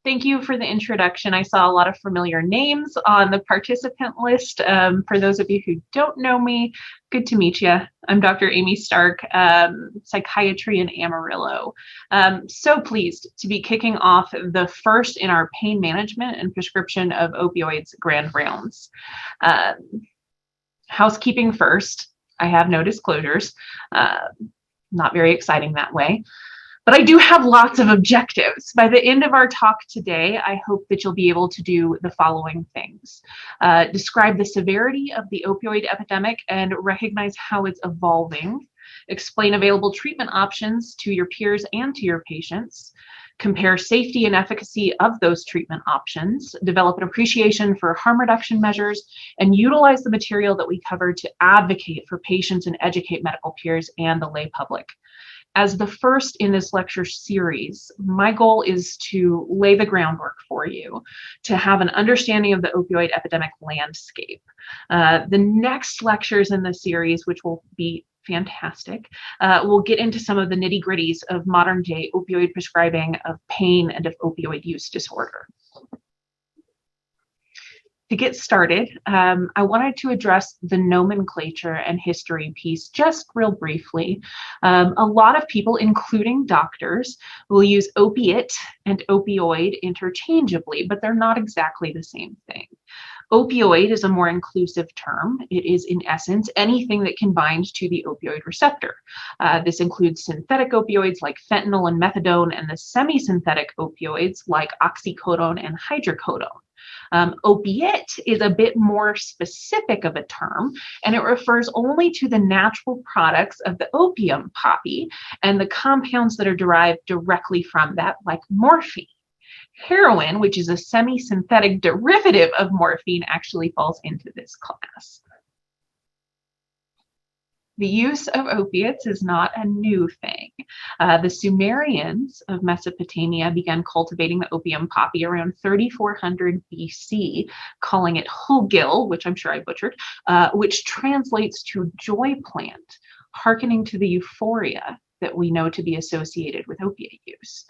Thank you for the introduction. I saw a lot of familiar names on the participant list. For those of you who don't know me, good to meet you. I'm Dr. Amy Stark, psychiatry in Amarillo. So pleased to be kicking off the first in our pain management and prescription of opioids grand rounds. Housekeeping first, I have no disclosures. Not very exciting that way. But I do have lots of objectives. By the end of our talk today, I hope that you'll be able to do the following things. Describe the severity of the opioid epidemic and recognize how it's evolving. Explain available treatment options to your peers and to your patients. Compare safety and efficacy of those treatment options. Develop an appreciation for harm reduction measures, and utilize the material that we cover to advocate for patients and educate medical peers and the lay public. As the first in this lecture series, my goal is to lay the groundwork for you to have an understanding of the opioid epidemic landscape. The next lectures in the series, which will be fantastic, we'll get into some of the nitty-gritties of modern day opioid prescribing, of pain, and of opioid use disorder. To get started, I wanted to address the nomenclature and history piece just real briefly. A lot of people, including doctors, will use opiate and opioid interchangeably, but they're not exactly the same thing. Opioid is a more inclusive term. It is, in essence, anything that can bind to the opioid receptor. This includes synthetic opioids like fentanyl and methadone, and the semi-synthetic opioids like oxycodone and hydrocodone. Opiate is a bit more specific of a term, and it refers only to the natural products of the opium poppy and the compounds that are derived directly from that, like morphine. Heroin, which is a semi-synthetic derivative of morphine, actually falls into this class. The use of opiates is not a new thing. The Sumerians of Mesopotamia began cultivating the opium poppy around 3400 BC, calling it Hulgil, which I'm sure I butchered, which translates to joy plant, hearkening to the euphoria that we know to be associated with opiate use.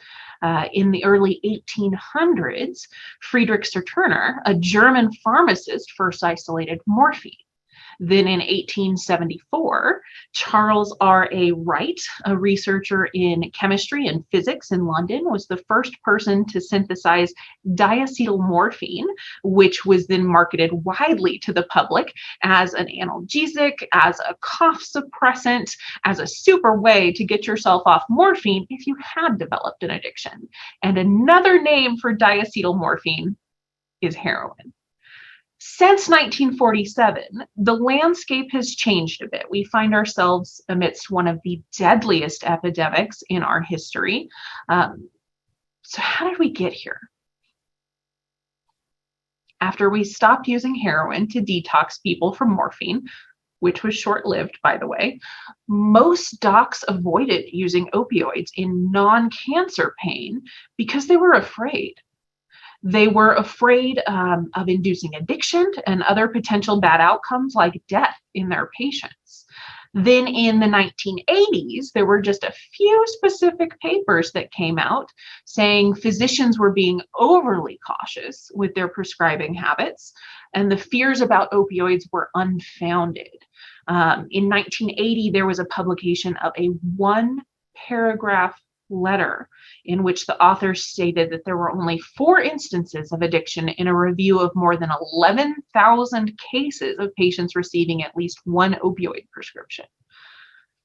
In the early 1800s, Friedrich Serturner, a German pharmacist, first isolated morphine. Then in 1874, Charles R.A. Wright, a researcher in chemistry and physics in London, was the first person to synthesize diacetylmorphine, which was then marketed widely to the public as an analgesic, as a cough suppressant, as a super way to get yourself off morphine if you had developed an addiction. And another name for diacetylmorphine is heroin. Since 1947, the landscape has changed a bit. We find ourselves amidst one of the deadliest epidemics in our history. So how did we get here? After we stopped using heroin to detox people from morphine, which was short-lived, by the way, most docs avoided using opioids in non-cancer pain because they were afraid. They were afraid of inducing addiction and other potential bad outcomes like death in their patients. Then in the 1980s, there were just a few specific papers that came out saying physicians were being overly cautious with their prescribing habits, and the fears about opioids were unfounded. In 1980, there was a publication of a one-paragraph letter in which the author stated that there were only 4 instances of addiction in a review of more than 11,000 cases of patients receiving at least one opioid prescription.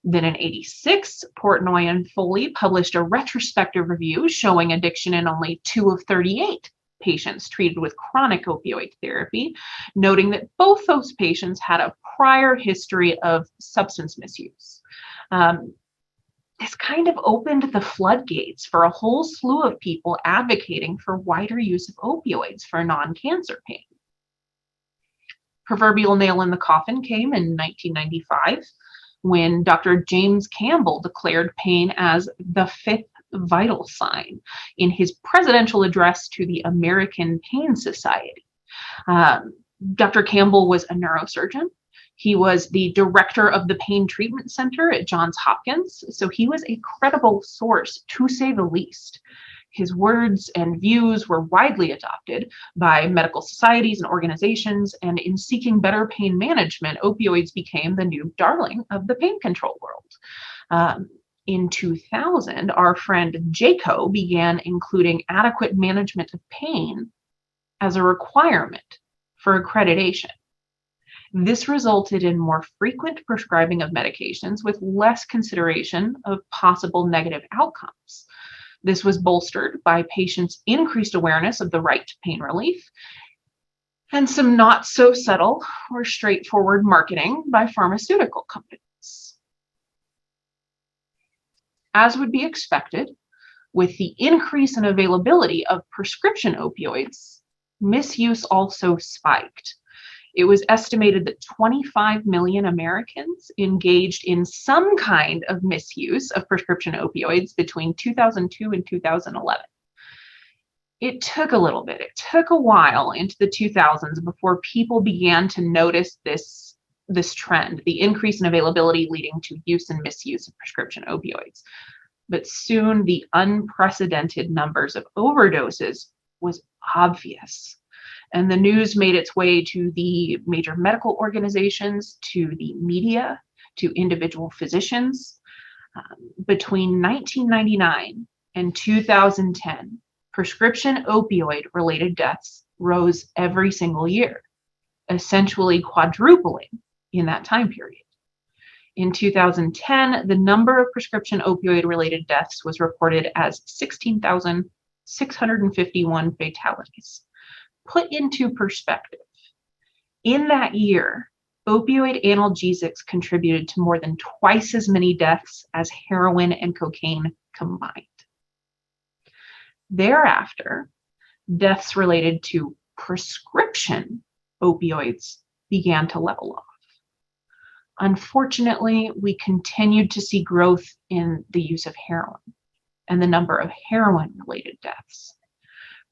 Then in 86, Portnoy and Foley published a retrospective review showing addiction in only 2 of 38 patients treated with chronic opioid therapy, noting that both those patients had a prior history of substance misuse. This kind of opened the floodgates for a whole slew of people advocating for wider use of opioids for non-cancer pain. Proverbial nail in the coffin came in 1995 when Dr. James Campbell declared pain as the 5th vital sign in his presidential address to the American Pain Society. Dr. Campbell was a neurosurgeon. He was the director of the Pain Treatment Center at Johns Hopkins, so he was a credible source, to say the least. His words and views were widely adopted by medical societies and organizations, and in seeking better pain management, opioids became the new darling of the pain control world. In 2000, our friend JACO began including adequate management of pain as a requirement for accreditation. This resulted in more frequent prescribing of medications with less consideration of possible negative outcomes. This was bolstered by patients' increased awareness of the right to pain relief and some not so subtle or straightforward marketing by pharmaceutical companies. As would be expected, with the increase in availability of prescription opioids, misuse also spiked. It was estimated that 25 million Americans engaged in some kind of misuse of prescription opioids between 2002 and 2011. It took a little bit. It took a while into the 2000s before people began to notice this trend, the increase in availability leading to use and misuse of prescription opioids. But soon the unprecedented numbers of overdoses was obvious. And the news made its way to the major medical organizations, to the media, to individual physicians. Between 1999 and 2010, prescription opioid-related deaths rose every single year, essentially quadrupling in that time period. In 2010, the number of prescription opioid-related deaths was reported as 16,651 fatalities. Put into perspective, in that year, opioid analgesics contributed to more than twice as many deaths as heroin and cocaine combined. Thereafter, deaths related to prescription opioids began to level off. Unfortunately, we continued to see growth in the use of heroin and the number of heroin-related deaths.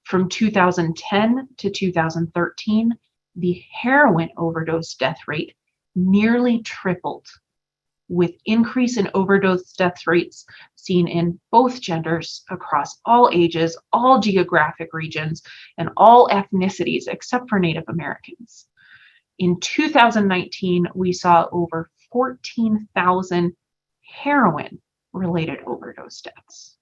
From 2010 to 2013, the heroin overdose death rate nearly tripled, with increase in overdose death rates seen in both genders across all ages, all geographic regions, and all ethnicities except for Native Americans. In 2019, we saw over 14,000 heroin-related overdose deaths.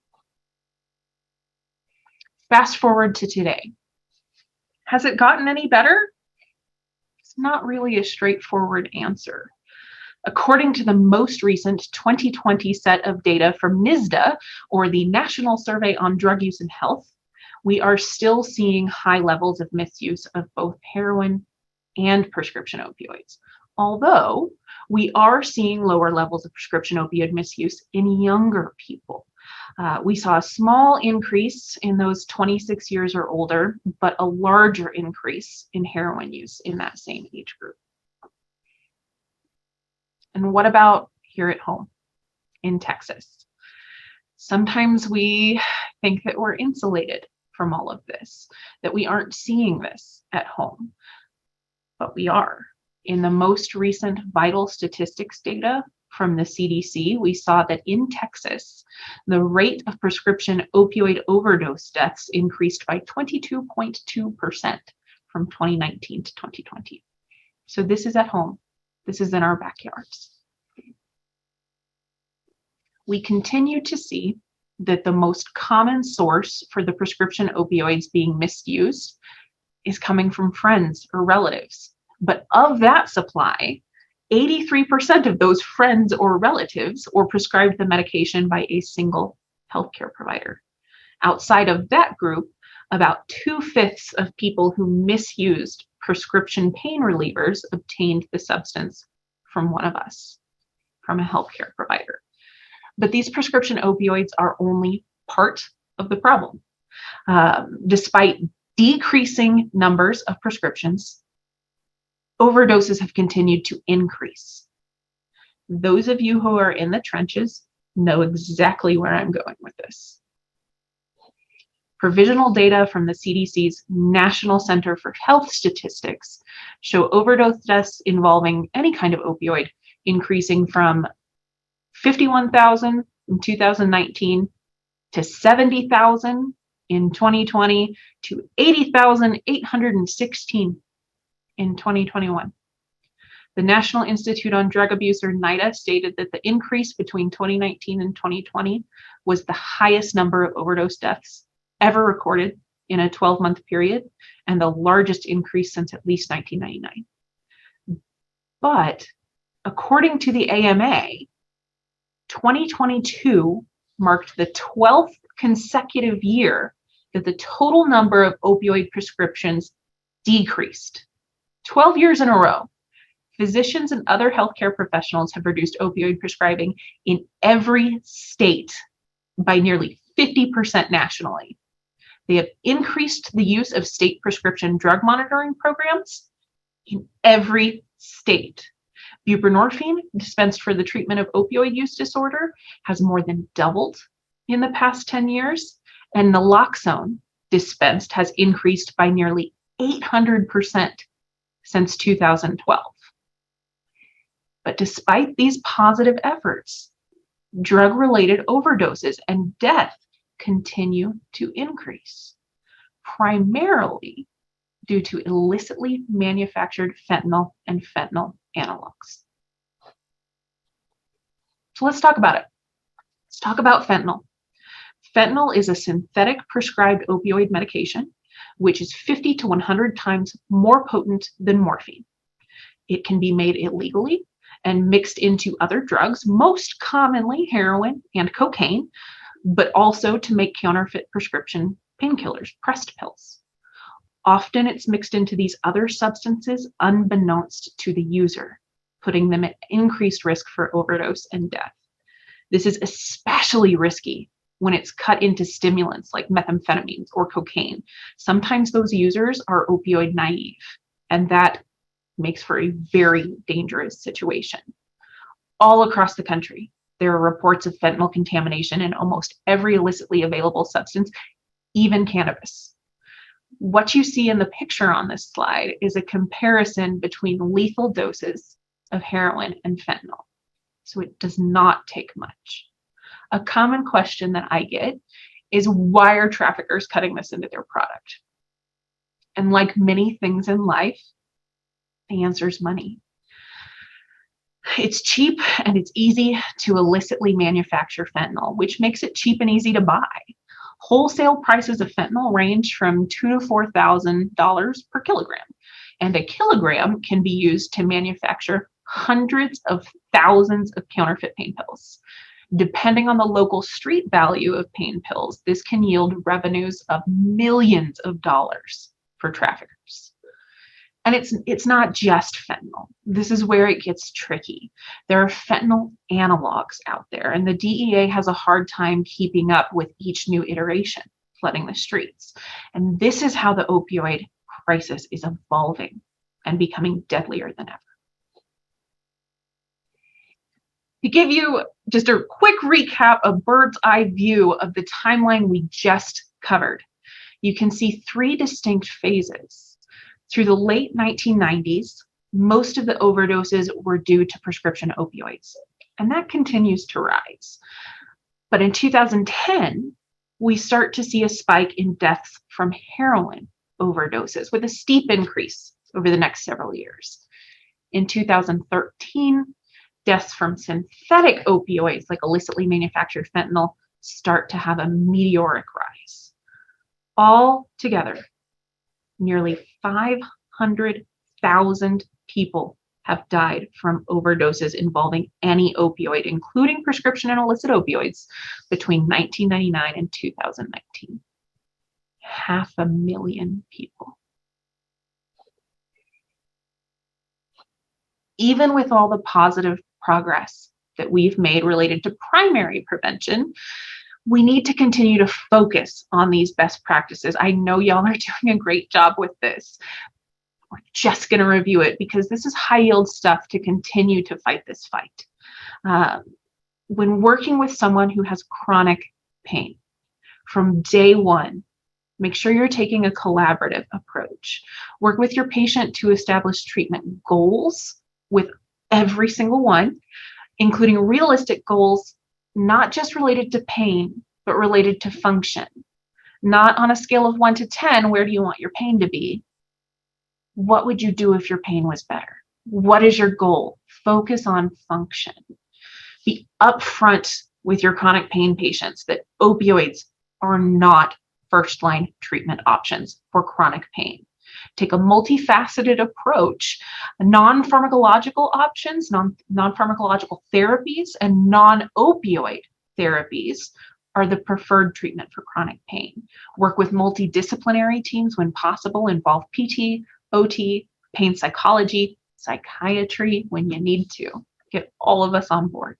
Fast forward to today. Has it gotten any better? It's not really a straightforward answer. According to the most recent 2020 set of data from NSDA, or the National Survey on Drug Use and Health, we are still seeing high levels of misuse of both heroin and prescription opioids. Although we are seeing lower levels of prescription opioid misuse in younger people. We saw a small increase in those 26 years or older, but a larger increase in heroin use in that same age group. And what about here at home in Texas? Sometimes we think that we're insulated from all of this, that we aren't seeing this at home, but we are. In the most recent vital statistics data from the CDC, we saw that in Texas, the rate of prescription opioid overdose deaths increased by 22.2% from 2019 to 2020. So this is at home. This is in our backyards. We continue to see that the most common source for the prescription opioids being misused is coming from friends or relatives. But of that supply, 83% of those friends or relatives were prescribed the medication by a single healthcare provider. Outside of that group, about 2/5 of people who misused prescription pain relievers obtained the substance from one of us, from a healthcare provider. But these prescription opioids are only part of the problem. Despite decreasing numbers of prescriptions, overdoses have continued to increase. Those of you who are in the trenches know exactly where I'm going with this. Provisional data from the CDC's National Center for Health Statistics show overdose deaths involving any kind of opioid increasing from 51,000 in 2019 to 70,000 in 2020 to 80,816 in 2021. The National Institute on Drug Abuse, or NIDA, stated that the increase between 2019 and 2020 was the highest number of overdose deaths ever recorded in a 12-month period, and the largest increase since at least 1999. But according to the AMA, 2022 marked the 12th consecutive year that the total number of opioid prescriptions decreased. 12 years in a row. Physicians and other healthcare professionals have reduced opioid prescribing in every state by nearly 50% nationally. They have increased the use of state prescription drug monitoring programs in every state. Buprenorphine, dispensed for the treatment of opioid use disorder, has more than doubled in the past 10 years, and naloxone, dispensed, has increased by nearly 800% since 2012. But despite these positive efforts, drug-related overdoses and death continue to increase, primarily due to illicitly manufactured fentanyl and fentanyl analogs. So let's talk about it. Let's talk about fentanyl. Fentanyl is a synthetic prescribed opioid medication, which is 50 to 100 times more potent than morphine. It can be made illegally and mixed into other drugs, most commonly heroin and cocaine, but also to make counterfeit prescription painkillers, pressed pills. Often it's mixed into these other substances unbeknownst to the user, putting them at increased risk for overdose and death. This is especially risky when it's cut into stimulants like methamphetamines or cocaine. Sometimes those users are opioid naive, and that makes for a very dangerous situation. All across the country, there are reports of fentanyl contamination in almost every illicitly available substance, even cannabis. What you see in the picture on this slide is a comparison between lethal doses of heroin and fentanyl. So it does not take much. A common question that I get is, why are traffickers cutting this into their product? And like many things in life, the answer is money. It's cheap and it's easy to illicitly manufacture fentanyl, which makes it cheap and easy to buy. Wholesale prices of fentanyl range from $2,000 to $4,000 per kilogram, and a kilogram can be used to manufacture hundreds of thousands of counterfeit pain pills. Depending on the local street value of pain pills, this can yield revenues of millions of dollars for traffickers. And it's not just fentanyl. This is where it gets tricky. There are fentanyl analogs out there, and the DEA has a hard time keeping up with each new iteration flooding the streets. And this is how the opioid crisis is evolving and becoming deadlier than ever. To give you just a quick recap, a bird's eye view of the timeline we just covered, you can see three distinct phases. Through the late 1990s, most of the overdoses were due to prescription opioids, and that continues to rise. But in 2010, we start to see a spike in deaths from heroin overdoses, with a steep increase over the next several years. In 2013, deaths from synthetic opioids, like illicitly manufactured fentanyl, start to have a meteoric rise. All together, nearly 500,000 people have died from overdoses involving any opioid, including prescription and illicit opioids, between 1999 and 2019. 500,000 people. Even with all the positive progress that we've made related to primary prevention, we need to continue to focus on these best practices. I know y'all are doing a great job with this. We're just going to review it because this is high yield stuff to continue to fight this fight. When working with someone who has chronic pain, from day one, make sure you're taking a collaborative approach. Work with your patient to establish treatment goals with every single one, including realistic goals, not just related to pain, but related to function. Not on a scale of 1 to 10, where do you want your pain to be? What would you do if your pain was better? What is your goal? Focus on function. Be upfront with your chronic pain patients that opioids are not first-line treatment options for chronic pain. Take a multifaceted approach. Non-pharmacological options, non-pharmacological therapies, and non-opioid therapies are the preferred treatment for chronic pain. Work with multidisciplinary teams when possible. Involve PT, OT, pain psychology, psychiatry when you need to. Get all of us on board.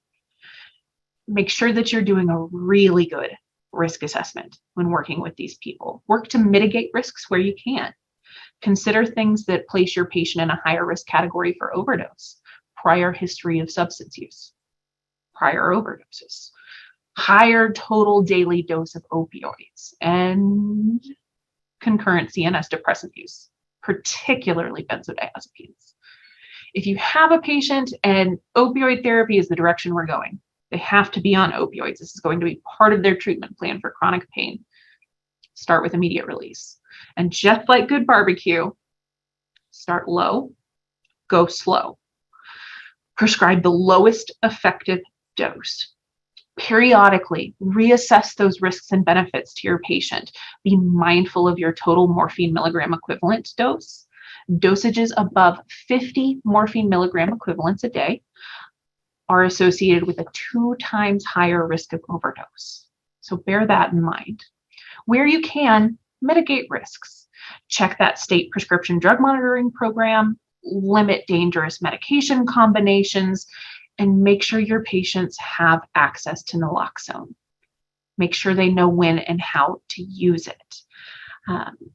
Make sure that you're doing a really good risk assessment when working with these people. Work to mitigate risks where you can. Consider things that place your patient in a higher risk category for overdose, prior history of substance use, prior overdoses, higher total daily dose of opioids, and concurrent CNS depressant use, particularly benzodiazepines. If you have a patient and opioid therapy is the direction we're going, they have to be on opioids. This is going to be part of their treatment plan for chronic pain. Start with immediate release. And just like good barbecue, start low, go slow. Prescribe the lowest effective dose. Periodically reassess those risks and benefits to your patient. Be mindful of your total morphine milligram equivalent dose. Dosages above 50 morphine milligram equivalents a day are associated with a 2 times higher risk of overdose. So bear that in mind. Where you can, mitigate risks. Check that state prescription drug monitoring program, limit dangerous medication combinations, and make sure your patients have access to naloxone. Make sure they know when and how to use it.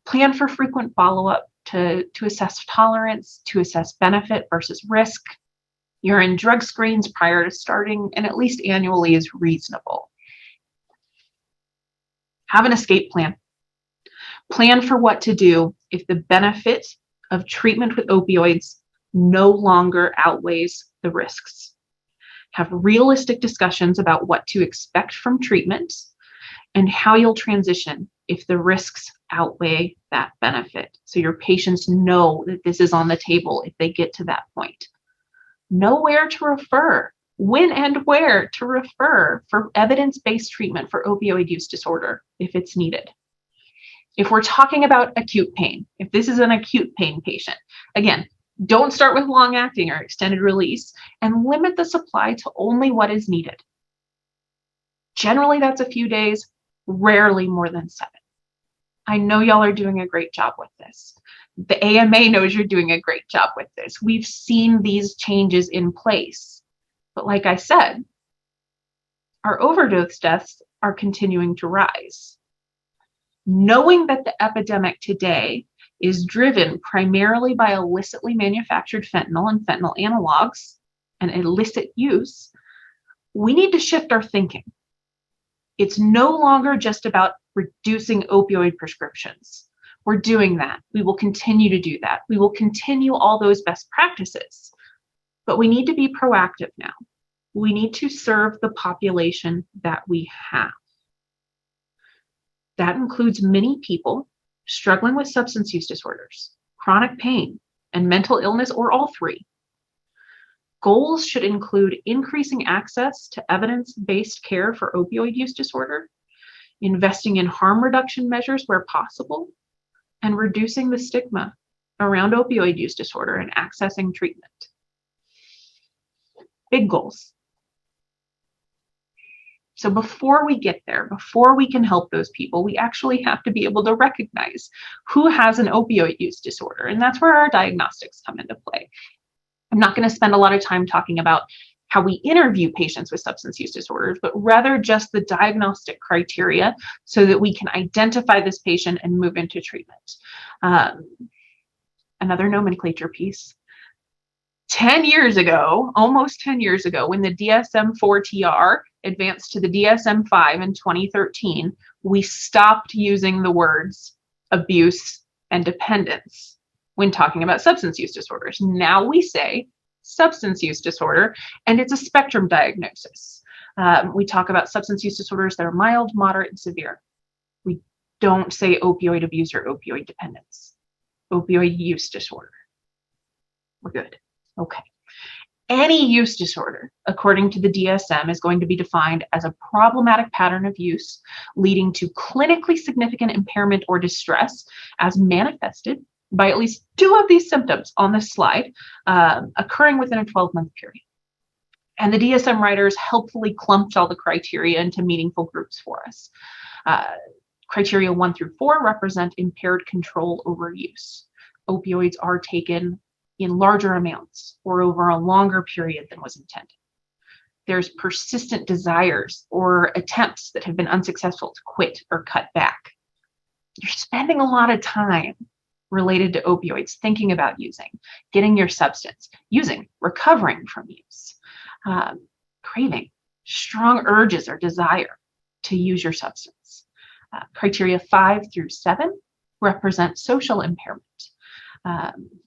Plan for frequent follow-up to assess tolerance, to assess benefit versus risk. Urine drug screens prior to starting, and at least annually is reasonable. Have an escape plan. Plan for what to do if the benefit of treatment with opioids no longer outweighs the risks. Have realistic discussions about what to expect from treatment and how you'll transition if the risks outweigh that benefit. So your patients know that this is on the table if they get to that point. Know where to refer, when and where to refer for evidence-based treatment for opioid use disorder if it's needed. If we're talking about acute pain, if this is an acute pain patient, again, don't start with long-acting or extended release and limit the supply to only what is needed. Generally, that's a few days, rarely more than 7. I know y'all are doing a great job with this. The AMA knows you're doing a great job with this. We've seen these changes in place. But like I said, our overdose deaths are continuing to rise. Knowing that the epidemic today is driven primarily by illicitly manufactured fentanyl and fentanyl analogs and illicit use, we need to shift our thinking. It's no longer just about reducing opioid prescriptions. We're doing that. We will continue to do that. We will continue all those best practices. But we need to be proactive now. We need to serve the population that we have. That includes many people struggling with substance use disorders, chronic pain, and mental illness, or all three. Goals should include increasing access to evidence-based care for opioid use disorder, investing in harm reduction measures where possible, and reducing the stigma around opioid use disorder and accessing treatment. Big goals. So before we get there, before we can help those people, we actually have to be able to recognize who has an opioid use disorder. And that's where our diagnostics come into play. I'm not going to spend a lot of time talking about how we interview patients with substance use disorders, but rather just the diagnostic criteria so that we can identify this patient and move into treatment. Another nomenclature piece. 10 years ago, almost 10 years ago, when the DSM-4 TR advanced to the DSM-5 in 2013, we stopped using the words abuse and dependence when talking about substance use disorders. Now we say substance use disorder, and it's a spectrum diagnosis. We talk about substance use disorders that are mild, moderate, and severe. We don't say opioid abuse or opioid dependence. Opioid use disorder. We're good. Okay. Any use disorder, according to the DSM, is going to be defined as a problematic pattern of use leading to clinically significant impairment or distress as manifested by at least 2 of these symptoms on this slide occurring within a 12-month period. And the DSM writers helpfully clumped all the criteria into meaningful groups for us. Criteria 1 through 4 represent impaired control over use. Opioids are taken in larger amounts or over a longer period than was intended. There's persistent desires or attempts that have been unsuccessful to quit or cut back. You're spending a lot of time related to opioids, thinking about using, getting your substance, using, recovering from use, craving, strong urges or desire to use your substance. Criteria 5 through 7 represent social impairment.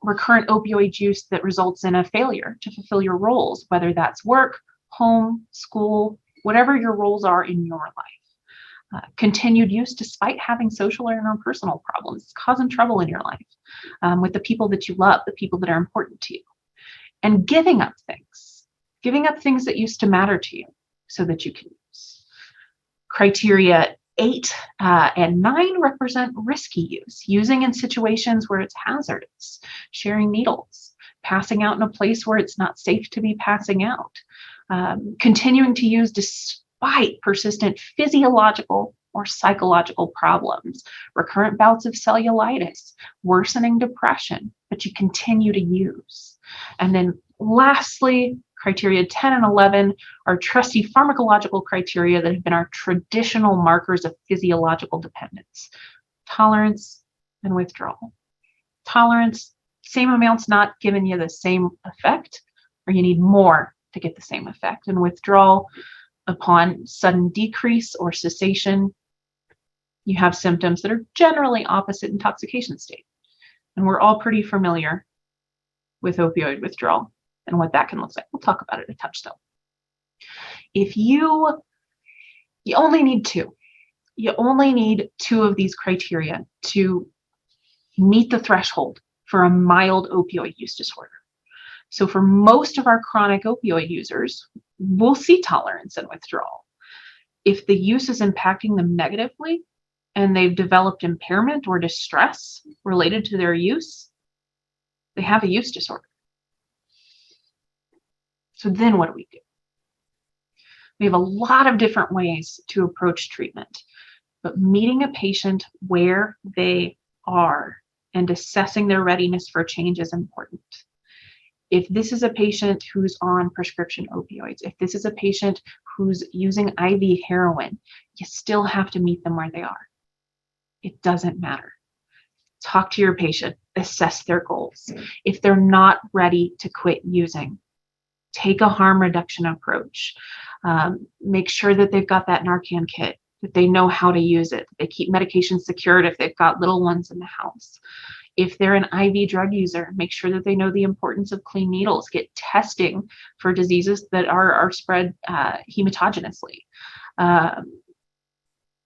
Recurrent opioid use that results in a failure to fulfill your roles, whether that's work, home, school, whatever your roles are in your life. Continued use despite having social or interpersonal problems, causing trouble in your life with the people that you love, the people that are important to you. And giving up things that used to matter to you so that you can use. Criteria 8 and 9 represent risky use, using in situations where it's hazardous, sharing needles, passing out in a place where it's not safe to be passing out, continuing to use despite persistent physiological or psychological problems, recurrent bouts of cellulitis, worsening depression, but you continue to use. And then lastly, criteria 10 and 11 are trusty pharmacological criteria that have been our traditional markers of physiological dependence. Tolerance and withdrawal. Tolerance, same amounts not giving you the same effect, or you need more to get the same effect. And withdrawal, upon sudden decrease or cessation, you have symptoms that are generally opposite intoxication state. And we're all pretty familiar with opioid withdrawal and what that can look like. We'll talk about it a touch though. If you only need 2. You only need 2 of these criteria to meet the threshold for a mild opioid use disorder. So for most of our chronic opioid users, we'll see tolerance and withdrawal. If the use is impacting them negatively and they've developed impairment or distress related to their use, they have a use disorder. So then what do we do? We have a lot of different ways to approach treatment, but meeting a patient where they are and assessing their readiness for change is important. If this is a patient who's on prescription opioids, if this is a patient who's using IV heroin, you still have to meet them where they are. It doesn't matter. Talk to your patient, assess their goals. If they're not ready to quit using, take a harm reduction approach. Make sure that they've got that Narcan kit, that they know how to use it, that they keep medications secured if they've got little ones in the house. If they're an IV drug user, make sure that they know the importance of clean needles. Get testing for diseases that are spread hematogenously.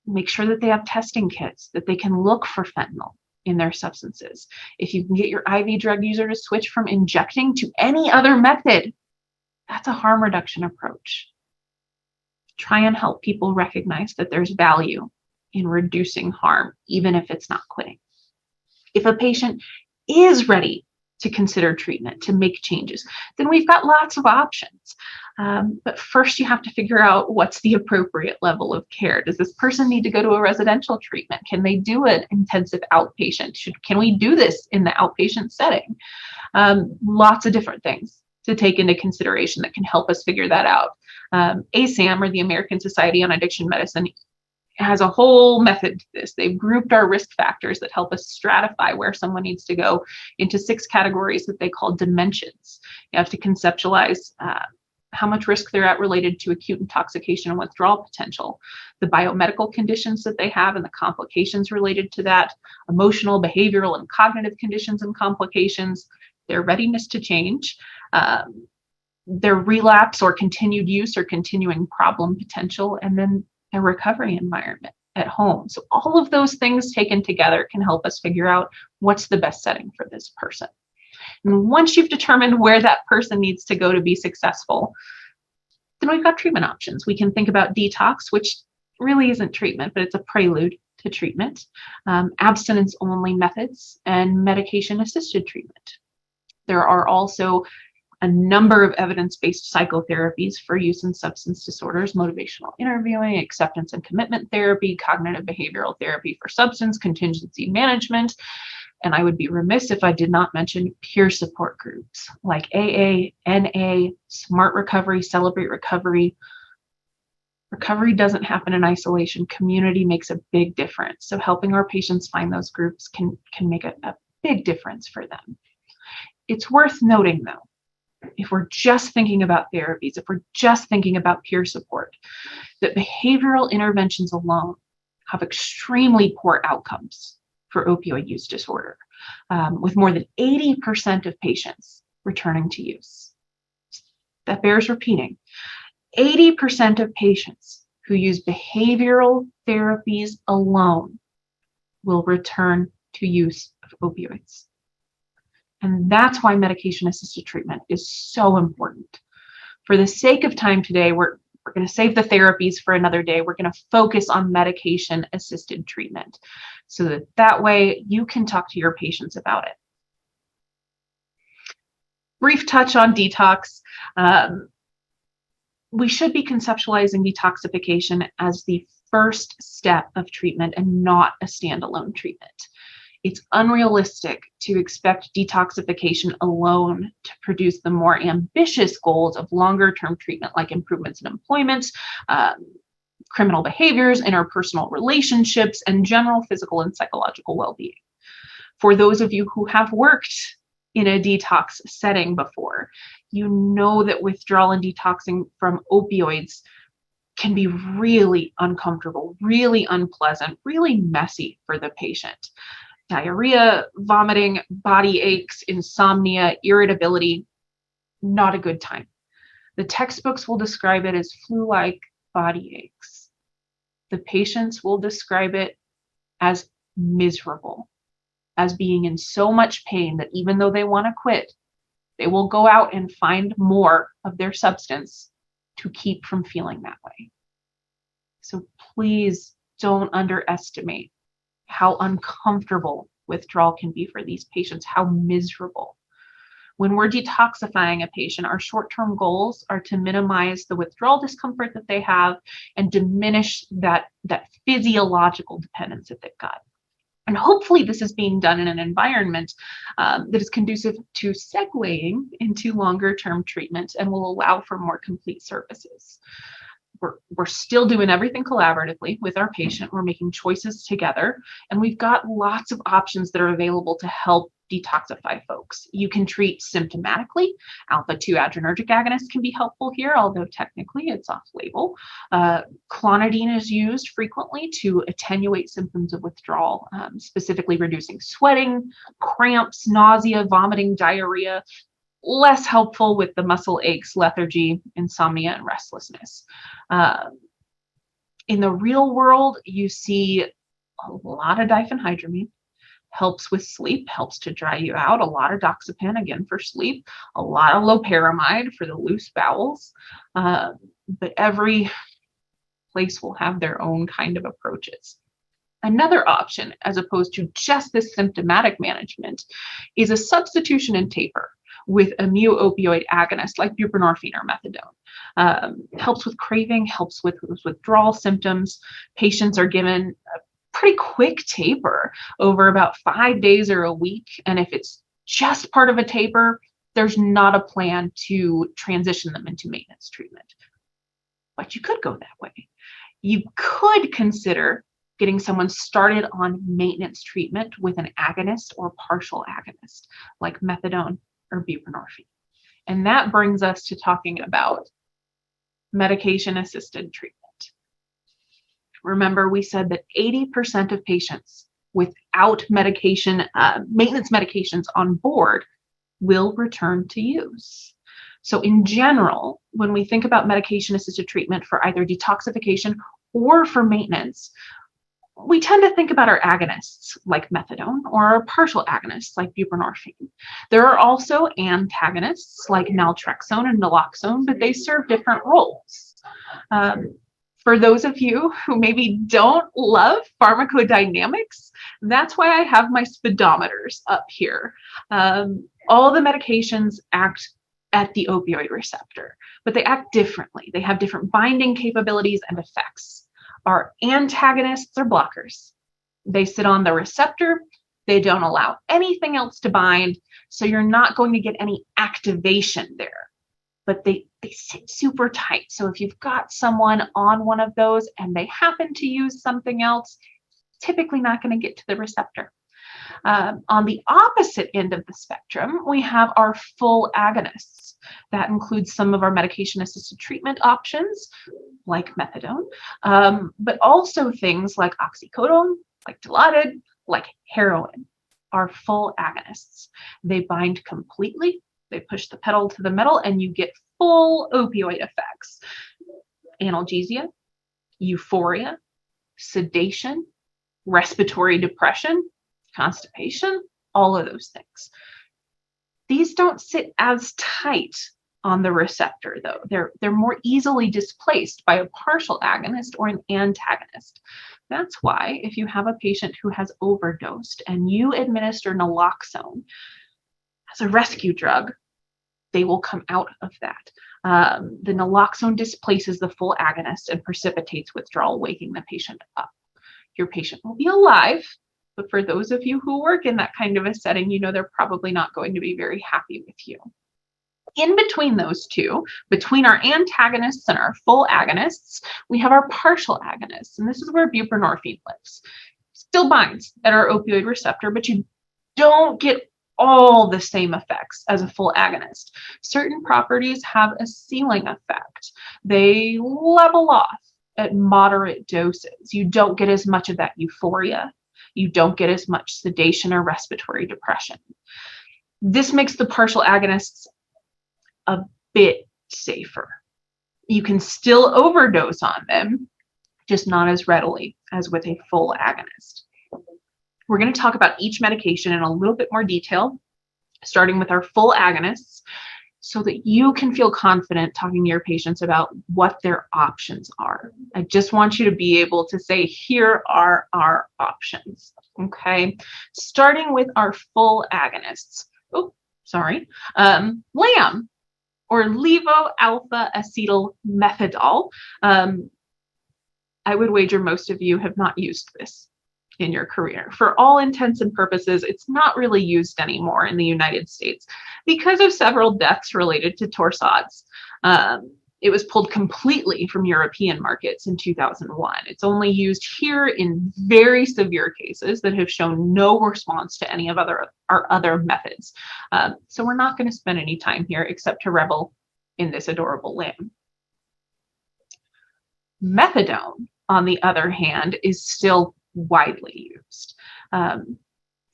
Make sure that they have testing kits, that they can look for fentanyl in their substances. If you can get your IV drug user to switch from injecting to any other method, that's a harm reduction approach. Try and help people recognize that there's value in reducing harm, even if it's not quitting. If a patient is ready to consider treatment, to make changes, then we've got lots of options. But first you have to figure out what's the appropriate level of care. Does this person need to go to a residential treatment? Can they do an intensive outpatient? Can we do this in the outpatient setting? Lots of different things to take into consideration that can help us figure that out. ACCME, or the American Society on Addiction Medicine, has a whole method to this. They've grouped our risk factors that help us stratify where someone needs to go into 6 categories that they call dimensions. You have to conceptualize how much risk they're at related to acute intoxication and withdrawal potential, the biomedical conditions that they have and the complications related to that, emotional, behavioral, and cognitive conditions and complications, their readiness to change, their relapse or continued use or continuing problem potential, and then their recovery environment. at home. So all of those things taken together can help us figure out what's the best setting for this person. And once you've determined where that person needs to go to be successful, then we've got treatment options. We can think about detox, which really isn't treatment, but it's a prelude to treatment, abstinence-only methods, and medication-assisted treatment. There are also a number of evidence-based psychotherapies for use in substance disorders: motivational interviewing, acceptance and commitment therapy, cognitive behavioral therapy for substance, contingency management. And I would be remiss if I did not mention peer support groups like AA, NA, Smart Recovery, Celebrate Recovery. Recovery doesn't happen in isolation. Community makes a big difference. So helping our patients find those groups can make a big difference for them. It's worth noting, though, if we're just thinking about therapies, if we're just thinking about peer support, that behavioral interventions alone have extremely poor outcomes for opioid use disorder, with more than 80% of patients returning to use. That bears repeating. 80% of patients who use behavioral therapies alone will return to use of opioids. And that's why medication-assisted treatment is so important. For the sake of time today, we're going to save the therapies for another day. We're going to focus on medication-assisted treatment so that way you can talk to your patients about it. Brief touch on detox. We should be conceptualizing detoxification as the first step of treatment and not a standalone treatment. It's unrealistic to expect detoxification alone to produce the more ambitious goals of longer-term treatment, like improvements in employment, criminal behaviors, interpersonal relationships, and general physical and psychological well-being. For those of you who have worked in a detox setting before, you know that withdrawal and detoxing from opioids can be really uncomfortable, really unpleasant, really messy for the patient. Diarrhea, vomiting, body aches, insomnia, irritability, not a good time. The textbooks will describe it as flu-like body aches. The patients will describe it as miserable, as being in so much pain that even though they want to quit, they will go out and find more of their substance to keep from feeling that way. So please don't underestimate how uncomfortable withdrawal can be for these patients, how miserable. When we're detoxifying a patient, our short-term goals are to minimize the withdrawal discomfort that they have and diminish that physiological dependence that they've got. And hopefully this is being done in an environment that is conducive to segueing into longer-term treatment and will allow for more complete services. We're still doing everything collaboratively with our patient. We're making choices together, and we've got lots of options that are available to help detoxify folks. You can treat symptomatically. Alpha-2 adrenergic agonists can be helpful here, although technically it's off-label. Clonidine is used frequently to attenuate symptoms of withdrawal, specifically reducing sweating, cramps, nausea, vomiting, diarrhea. Less helpful with the muscle aches, lethargy, insomnia, and restlessness. In the real world, you see a lot of diphenhydramine, helps with sleep, helps to dry you out, a lot of doxepin, again, for sleep, a lot of loperamide for the loose bowels, but every place will have their own kind of approaches. Another option, as opposed to just this symptomatic management, is a substitution and taper with a mu-opioid agonist like buprenorphine or methadone. Helps with craving, helps with withdrawal symptoms. Patients are given a pretty quick taper over about 5 days or a week. And if it's just part of a taper, there's not a plan to transition them into maintenance treatment. But you could go that way. You could consider getting someone started on maintenance treatment with an agonist or partial agonist like methadone or buprenorphine. And that brings us to talking about medication-assisted treatment. Remember, we said that 80% of patients without medication, maintenance medications on board will return to use. So in general, when we think about medication-assisted treatment for either detoxification or for maintenance, we tend to think about our agonists like methadone or our partial agonists like buprenorphine. There are also antagonists like naltrexone and naloxone, but they serve different roles. For those of you who maybe don't love pharmacodynamics, that's why I have my speedometers up here. All the medications act at the opioid receptor, but they act differently. They have different binding capabilities and effects. Our antagonists are blockers. They sit on the receptor. They don't allow anything else to bind, so you're not going to get any activation there. But they sit super tight. So if you've got someone on one of those and they happen to use something else, typically not going to get to the receptor. On the opposite end of the spectrum, we have our full agonists. That includes some of our medication-assisted treatment options, like methadone, but also things like oxycodone, like Dilaudid, like heroin, are full agonists. They bind completely, they push the pedal to the metal, and you get full opioid effects. Analgesia, euphoria, sedation, respiratory depression, constipation, all of those things. These don't sit as tight on the receptor, though. They're more easily displaced by a partial agonist or an antagonist. That's why if you have a patient who has overdosed and you administer naloxone as a rescue drug, they will come out of that. The naloxone displaces the full agonist and precipitates withdrawal, waking the patient up. Your patient will be alive, but for those of you who work in that kind of a setting, you know they're probably not going to be very happy with you. In between those two, between our antagonists and our full agonists, we have our partial agonists, and this is where buprenorphine lives. Still binds at our opioid receptor, but you don't get all the same effects as a full agonist. Certain properties have a ceiling effect. They level off at moderate doses. You don't get as much of that euphoria. You don't get as much sedation or respiratory depression. This makes the partial agonists a bit safer. You can still overdose on them, just not as readily as with a full agonist. We're going to talk about each medication in a little bit more detail, starting with our full agonists, so that you can feel confident talking to your patients about what their options are. I just want you to be able to say, here are our options, okay? Starting with our full agonists. Oh, sorry. LAM, or levoalpha-acetyl-methadol. I would wager most of you have not used this in your career. For all intents and purposes, it's not really used anymore in the United States because of several deaths related to torsades. It was pulled completely from European markets in 2001. It's only used here in very severe cases that have shown no response to any of our other methods. So we're not going to spend any time here except to revel in this adorable limb. Methadone, on the other hand, is still widely used.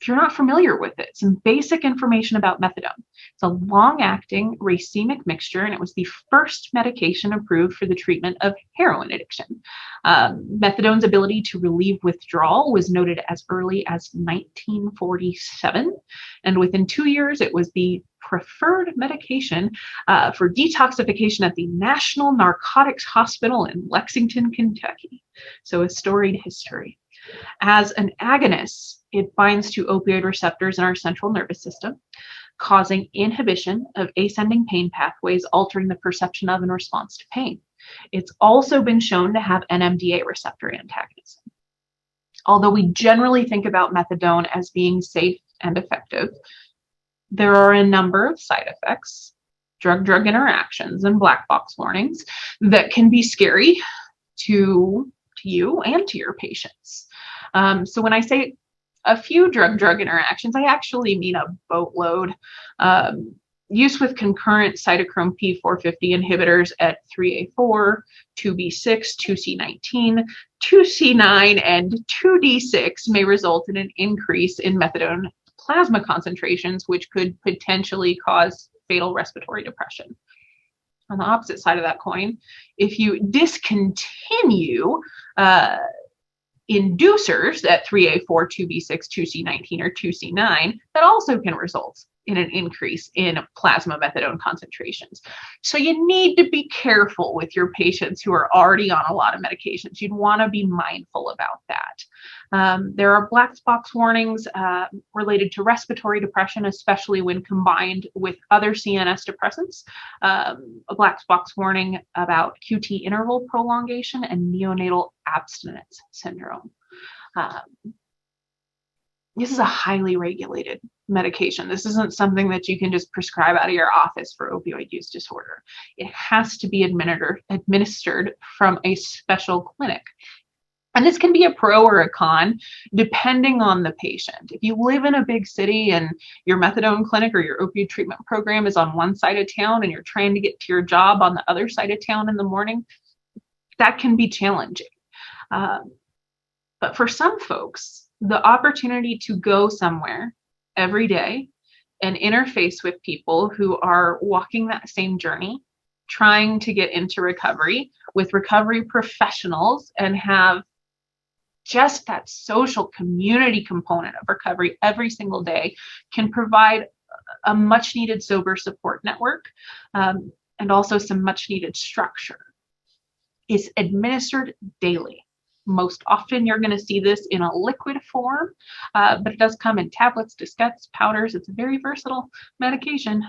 If you're not familiar with it, some basic information about methadone. It's a long-acting racemic mixture, and it was the first medication approved for the treatment of heroin addiction. Methadone's ability to relieve withdrawal was noted as early as 1947, and within 2 years, it was the preferred medication for detoxification at the National Narcotics Hospital in Lexington, Kentucky. So a storied history. As an agonist, it binds to opioid receptors in our central nervous system, causing inhibition of ascending pain pathways, altering the perception of and response to pain. It's also been shown to have NMDA receptor antagonism. Although we generally think about methadone as being safe and effective, there are a number of side effects, drug-drug interactions, and black box warnings that can be scary to you and to your patients. So when I say a few drug-drug interactions, I actually mean a boatload. Use with concurrent cytochrome P450 inhibitors at 3A4, 2B6, 2C19, 2C9, and 2D6 may result in an increase in methadone plasma concentrations, which could potentially cause fatal respiratory depression. On the opposite side of that coin, if you discontinue inducers at 3A4, 2B6, 2C19, or 2C9 that also can result in an increase in plasma methadone concentrations. So you need to be careful with your patients who are already on a lot of medications. You'd want to be mindful about that. There are black box warnings related to respiratory depression, especially when combined with other CNS depressants. A black box warning about QT interval prolongation and neonatal abstinence syndrome. This is a highly regulated medication. This isn't something that you can just prescribe out of your office for opioid use disorder. It has to be administered from a special clinic. And this can be a pro or a con, depending on the patient. If you live in a big city and your methadone clinic or your opioid treatment program is on one side of town and you're trying to get to your job on the other side of town in the morning, that can be challenging. But for some folks, the opportunity to go somewhere every day and interface with people who are walking that same journey, trying to get into recovery with recovery professionals and have just that social community component of recovery every single day can provide a much needed sober support network and also some much needed structure. It's administered daily. Most often you're going to see this in a liquid form, but it does come in tablets, diskettes, powders. It's a very versatile medication.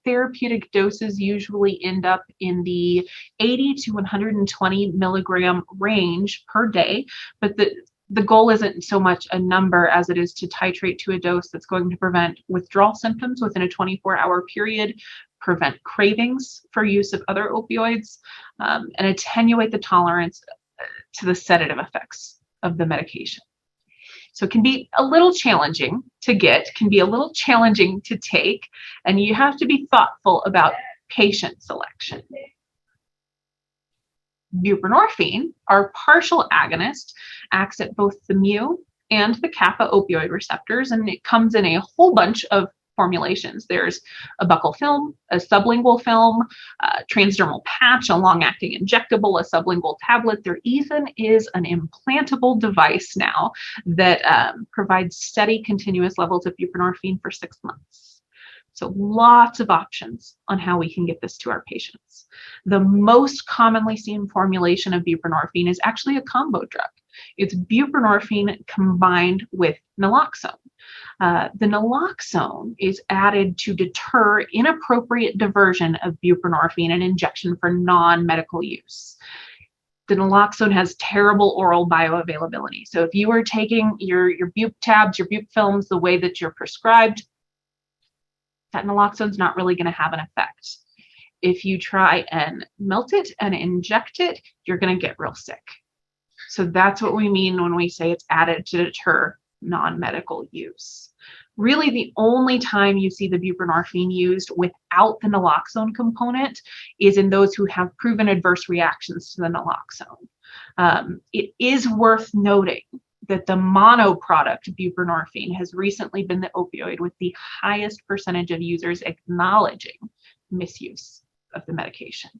Therapeutic doses usually end up in the 80 to 120 milligram range per day, but the goal isn't so much a number as it is to titrate to a dose that's going to prevent withdrawal symptoms within a 24-hour period, prevent cravings for use of other opioids, and attenuate the tolerance to the sedative effects of the medication. So it can be a little challenging to get, can be a little challenging to take, and you have to be thoughtful about patient selection. Buprenorphine, our partial agonist, acts at both the mu and the kappa opioid receptors, and it comes in a whole bunch of formulations. There's a buccal film, a sublingual film, a transdermal patch, a long-acting injectable, a sublingual tablet. There even is an implantable device now that provides steady, continuous levels of buprenorphine for 6 months. So lots of options on how we can get this to our patients. The most commonly seen formulation of buprenorphine is actually a combo drug. It's buprenorphine combined with naloxone. The naloxone is added to deter inappropriate diversion of buprenorphine and injection for non-medical use. The naloxone has terrible oral bioavailability. So if you are taking your bup tabs, your bup films the way that you're prescribed, that naloxone is not really going to have an effect. If you try and melt it and inject it, you're going to get real sick. So that's what we mean when we say it's added to deter non-medical use. Really, the only time you see the buprenorphine used without the naloxone component is in those who have proven adverse reactions to the naloxone. It is worth noting that the mono product buprenorphine has recently been the opioid with the highest percentage of users acknowledging misuse of the medication.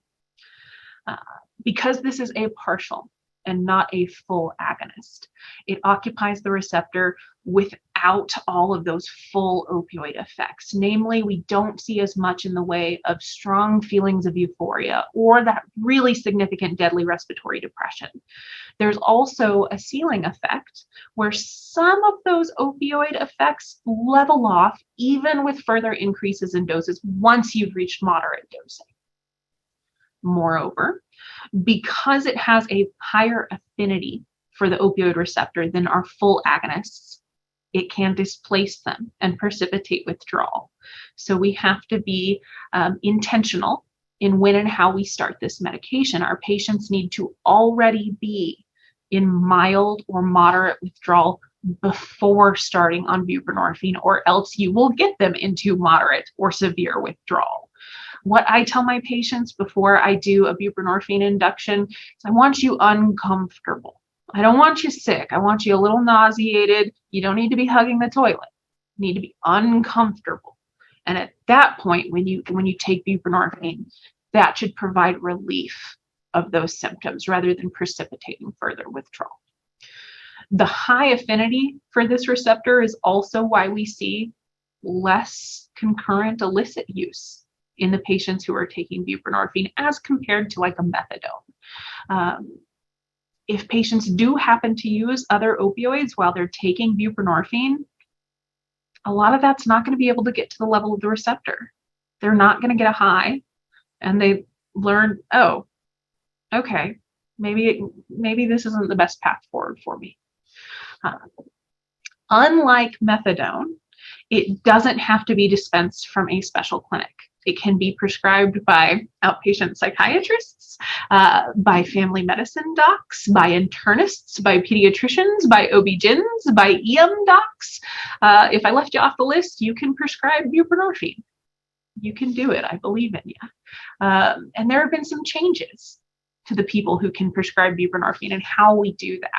Because this is a partial and not a full agonist, it occupies the receptor without all of those full opioid effects. Namely, we don't see as much in the way of strong feelings of euphoria or that really significant deadly respiratory depression. There's also a ceiling effect where some of those opioid effects level off even with further increases in doses once you've reached moderate dosing. Moreover, because it has a higher affinity for the opioid receptor than our full agonists, it can displace them and precipitate withdrawal. So we have to be intentional in when and how we start this medication. Our patients need to already be in mild or moderate withdrawal before starting on buprenorphine, or else you will get them into moderate or severe withdrawal. What I tell my patients before I do a buprenorphine induction is I want you uncomfortable. I don't want you sick. I want you a little nauseated. You don't need to be hugging the toilet. You need to be uncomfortable. And at that point, when you take buprenorphine, that should provide relief of those symptoms rather than precipitating further withdrawal. The high affinity for this receptor is also why we see less concurrent illicit use in the patients who are taking buprenorphine as compared to like a methadone. If patients do happen to use other opioids while they're taking buprenorphine, a lot of that's not going to be able to get to the level of the receptor. They're not going to get a high, and they learn, oh, okay, maybe this isn't the best path forward for me. Unlike methadone, it doesn't have to be dispensed from a special clinic. It can be prescribed by outpatient psychiatrists, by family medicine docs, by internists, by pediatricians, by OB-GYNs, by EM docs. If I left you off the list, you can prescribe buprenorphine. You can do it. I believe in you. And there have been some changes to the people who can prescribe buprenorphine and how we do that.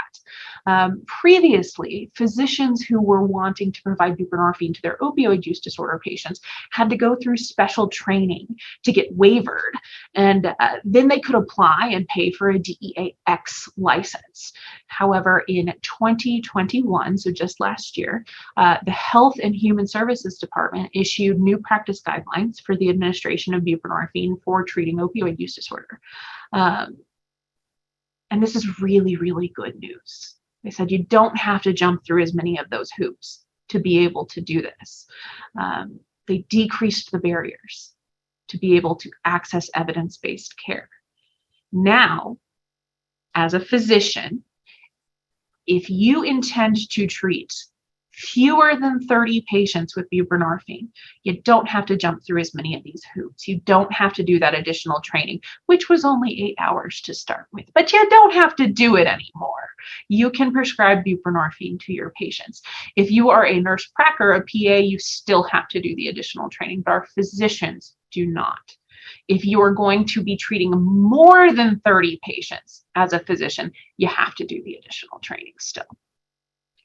Previously, physicians who were wanting to provide buprenorphine to their opioid use disorder patients had to go through special training to get waivered, and then they could apply and pay for a DEAX license. However, in 2021, so just last year, the Health and Human Services Department issued new practice guidelines for the administration of buprenorphine for treating opioid use disorder. And this is really, really good news. They said you don't have to jump through as many of those hoops to be able to do this. They decreased the barriers to be able to access evidence-based care. Now, as a physician, if you intend to treat fewer than 30 patients with buprenorphine, you don't have to jump through as many of these hoops. You don't have to do that additional training, which was only 8 hours to start with, but you don't have to do it anymore. You can prescribe buprenorphine to your patients. If you are a nurse prac or a PA, you still have to do the additional training, but our physicians do not. If you are going to be treating more than 30 patients as a physician, you have to do the additional training still.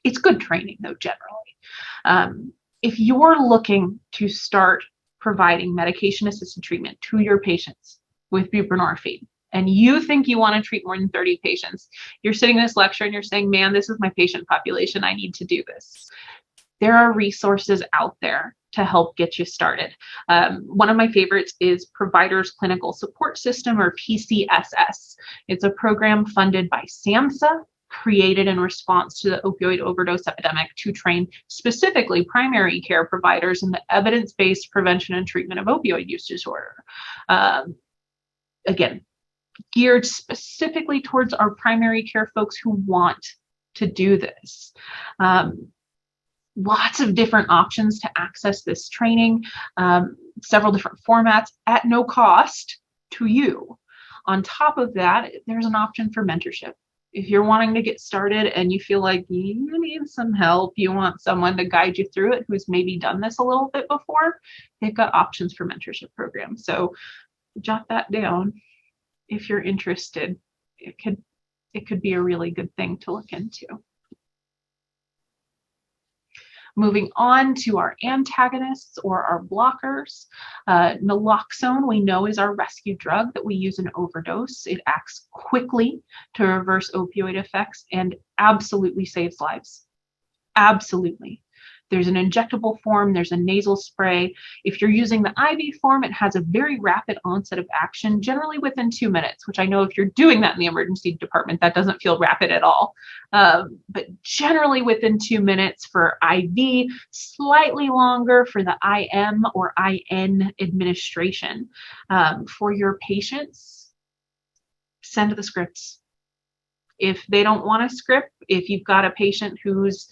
It's good training, though, generally. If you're looking to start providing medication-assisted treatment to your patients with buprenorphine, and you think you want to treat more than 30 patients, you're sitting in this lecture and you're saying, man, this is my patient population, I need to do this. There are resources out there to help get you started. One of my favorites is Providers Clinical Support System, or PCSS. It's a program funded by SAMHSA, created in response to the opioid overdose epidemic to train specifically primary care providers in the evidence-based prevention and treatment of opioid use disorder. Again, geared specifically towards our primary care folks who want to do this. Lots of different options to access this training, several different formats at no cost to you. On top of that, there's an option for mentorship. If you're wanting to get started and you feel like you need some help, you want someone to guide you through it who's maybe done this a little bit before, they've got options for mentorship programs. So jot that down if you're interested. It could be a really good thing to look into. Moving on to our antagonists, or our blockers. Naloxone, we know, is our rescue drug that we use in overdose. It acts quickly to reverse opioid effects and absolutely saves lives. Absolutely. There's an injectable form, there's a nasal spray. If you're using the IV form, it has a very rapid onset of action, generally within 2 minutes, which I know if you're doing that in the emergency department, that doesn't feel rapid at all. But generally within 2 minutes for IV, slightly longer for the IM or IN administration. For your patients, send the scripts. If they don't want a script, if you've got a patient who's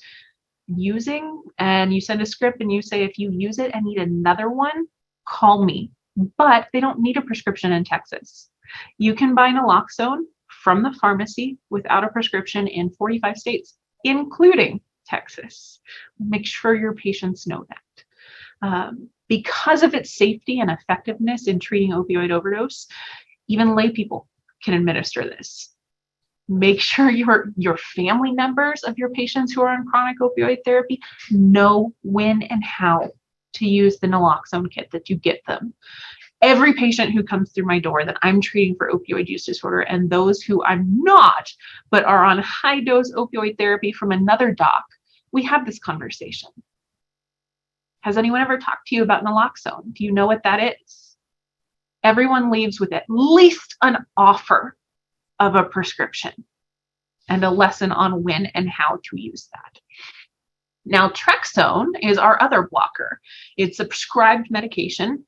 using and you send a script and you say, if you use it and need another one, call me. But they don't need a prescription in Texas. You can buy naloxone from the pharmacy without a prescription in 45 states, including Texas. Make sure your patients know that. Because of its safety and effectiveness in treating opioid overdose, even lay people can administer this. Make sure your family members of your patients who are on chronic opioid therapy know when and how to use the naloxone kit that you get them. every patient who comes through my door that I'm treating for opioid use disorder, and those who I'm not, but are on high dose opioid therapy from another doc, we have this conversation. Has anyone ever talked to you about naloxone? Do you know what that is? Everyone leaves with at least an offer of a prescription and a lesson on when and how to use that. Naltrexone is our other blocker. It's a prescribed medication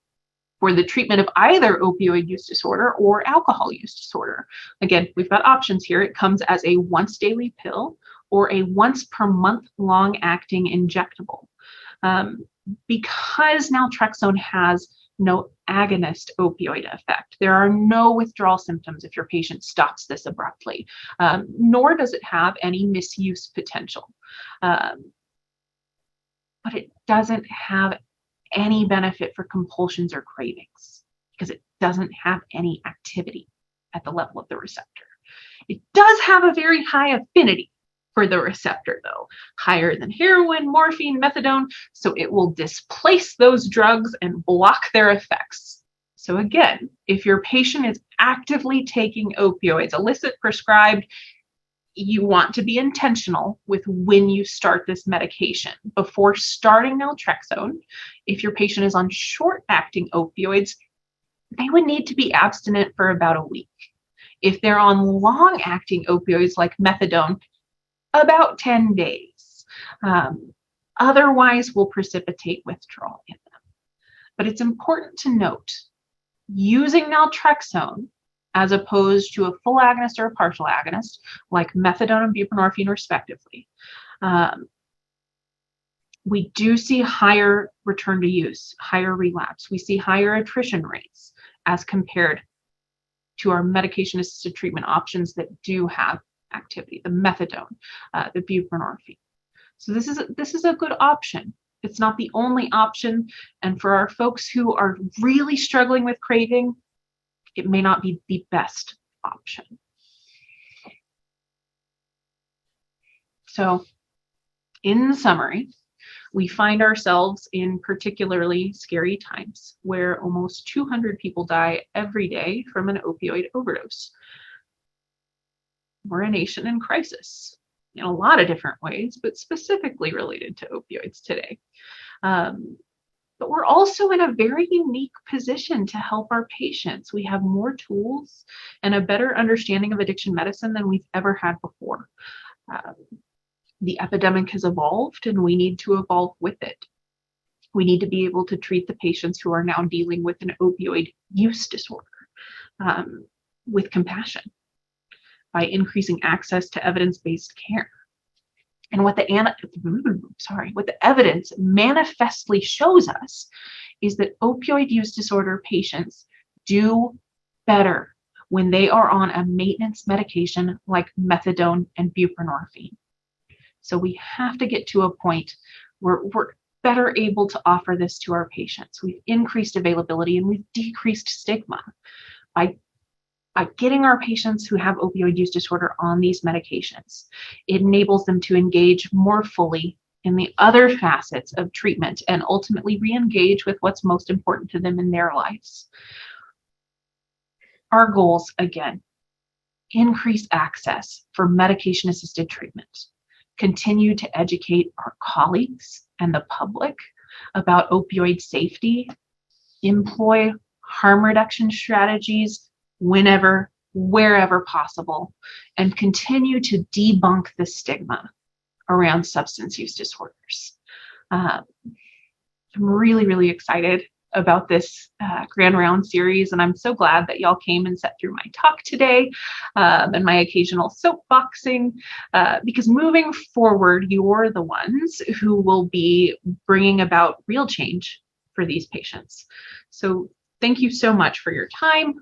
for the treatment of either opioid use disorder or alcohol use disorder. Again, we've got options here. It comes as a once daily pill or a once per month long acting injectable. Because naltrexone has no agonist opioid effect, there are no withdrawal symptoms if your patient stops this abruptly, nor does it have any misuse potential. But it doesn't have any benefit for compulsions or cravings because it doesn't have any activity at the level of the receptor. It does have a very high affinity for the receptor, though, higher than heroin, morphine, methadone, so it will displace those drugs and block their effects. So again, if your patient is actively taking opioids, illicit prescribed, you want to be intentional with when you start this medication. Before starting naltrexone, if your patient is on short-acting opioids, they would need to be abstinent for about a week. If they're on long-acting opioids like methadone, about 10 days. Otherwise will precipitate withdrawal in them. But it's important to note, using naltrexone as opposed to a full agonist or a partial agonist, like methadone and buprenorphine respectively, we do see higher return to use, higher relapse. We see higher attrition rates as compared to our medication-assisted treatment options that do have activity, the methadone, the buprenorphine. So this is a good option. It's not the only option, and for our folks who are really struggling with craving, it may not be the best option. So, in summary, we find ourselves in particularly scary times where almost 200 people die every day from an opioid overdose. We're a nation in crisis in a lot of different ways, but specifically related to opioids today. But we're also in a very unique position to help our patients. We have more tools and a better understanding of addiction medicine than we've ever had before. The epidemic has evolved, and we need to evolve with it. We need to be able to treat the patients who are now dealing with an opioid use disorder with compassion, by increasing access to evidence-based care. And what the evidence manifestly shows us is that opioid use disorder patients do better when they are on a maintenance medication like methadone and buprenorphine. So we have to get to a point where we're better able to offer this to our patients. We've increased availability and we've decreased stigma by getting our patients who have opioid use disorder on these medications. It enables them to engage more fully in the other facets of treatment and ultimately re-engage with what's most important to them in their lives. Our goals, again, increase access for medication-assisted treatment, continue to educate our colleagues and the public about opioid safety, employ harm reduction strategies whenever, wherever possible, and continue to debunk the stigma around substance use disorders. I'm really, really excited about this Grand Round series, and I'm so glad that y'all came and sat through my talk today and my occasional soapboxing, because moving forward, you're the ones who will be bringing about real change for these patients. So thank you so much for your time.